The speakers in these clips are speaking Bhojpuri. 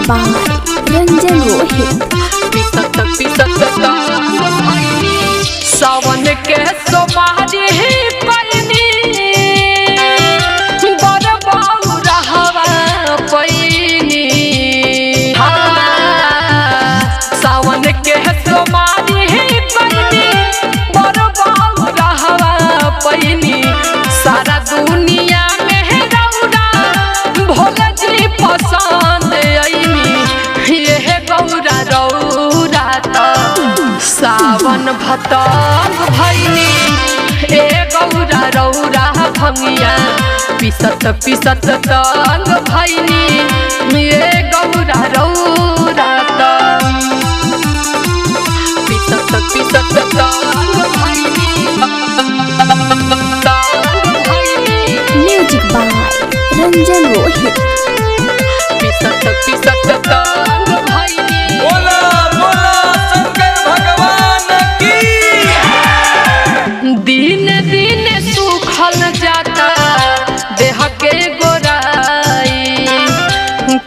by Ranjan Rohit। सावन के सोमारी पैनी बड़ बहुरहवा पैनी। सावन के सोमारी पैनी बड़ बहुरहवा पैनी। सारा दुनिया में रौरा भोला जी पसंद आईनी। ये गौरा रौरा सावन भतंग भैनी। ए गौरा रौरा भंगिया पिसत पिसत तंग भैनी। ए गौरा रौरा पिसत पिसत तंग भैनी। Music by Ranjan Rohit। पिसत पिसत तंग भैनी। बोला बोला शंकर भगवान की। दिन दिन सुखल जाता देह के गोराई।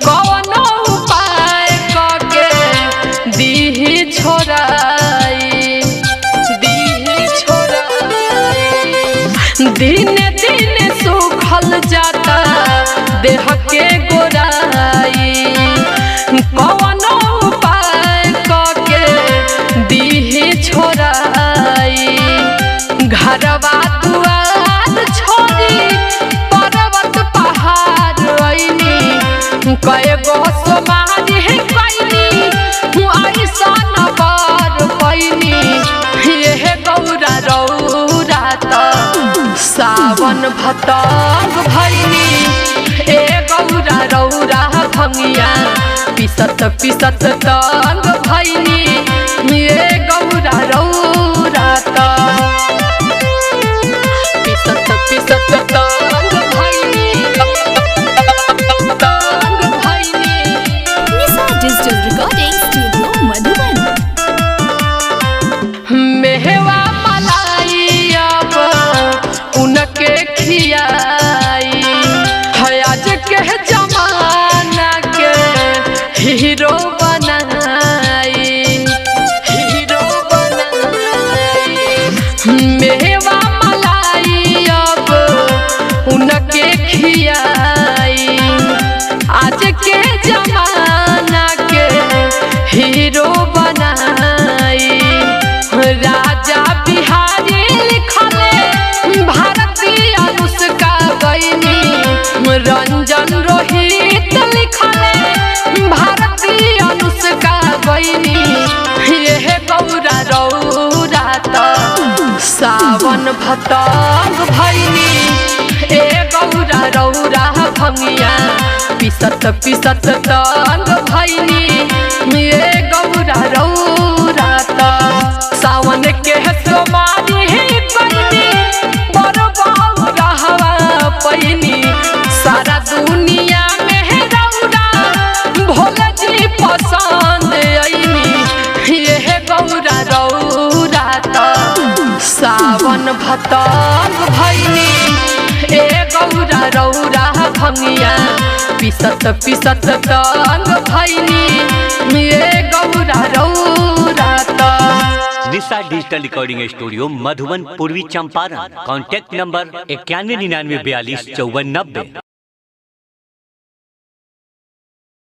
कौनो उपाय करके दीही छोड़ाई। दीही छोड़ाई। दिन दिन सुखल जाता देह के गोराई। कौनो उपाय करके दीही छोड़ाई। घरवा दुआर छोड़ी पर्वत पहाड़ आईनी। कएगो सोमारी कैनी ऐसन बर पैनी। ये गौरा रौरा सावन भतंग भैनी। ए गौरा रौरा भंगिया पिसत पिसत तंग भैनी। ये गौरा रौरा पिसत पिसत तंग भैनी। तंग भैनी। निशा digital recording studio Madhuban. Mehva मलाई अब उनके खियाई। आज के जमाना के हीरो बनाई। हीरो बनाई। मेवा मलाई अब उनके खियाई। आज के जमाना के हीरो बनाई। राजा बिहारी लिखले भारतीय अनुष्का गईनी। रंजन रोहित लिखले भारतीय अनुष्का गईनी। ये गौरा रौरा सावन भतंग भैनी। ए गौरा रौरा भंगिया पिसत पिसत तंग भैनी। ये गौरा रौरा सावन के सोमारी पैनी बड़ बहुरहवा पैनी। सारा दुनिया में रौरा भोला जी पसंद आईनी। ये गौरा रौरा सावन भतंग भैनी। ए गौरा रौरा भंगिया पिसत पिसत तंग भैनी। ये गौरा रौरा निशा डिजिटल रिकॉर्डिंग स्टूडियो मधुबन पूर्वी चंपारण। Contact number 9199425490।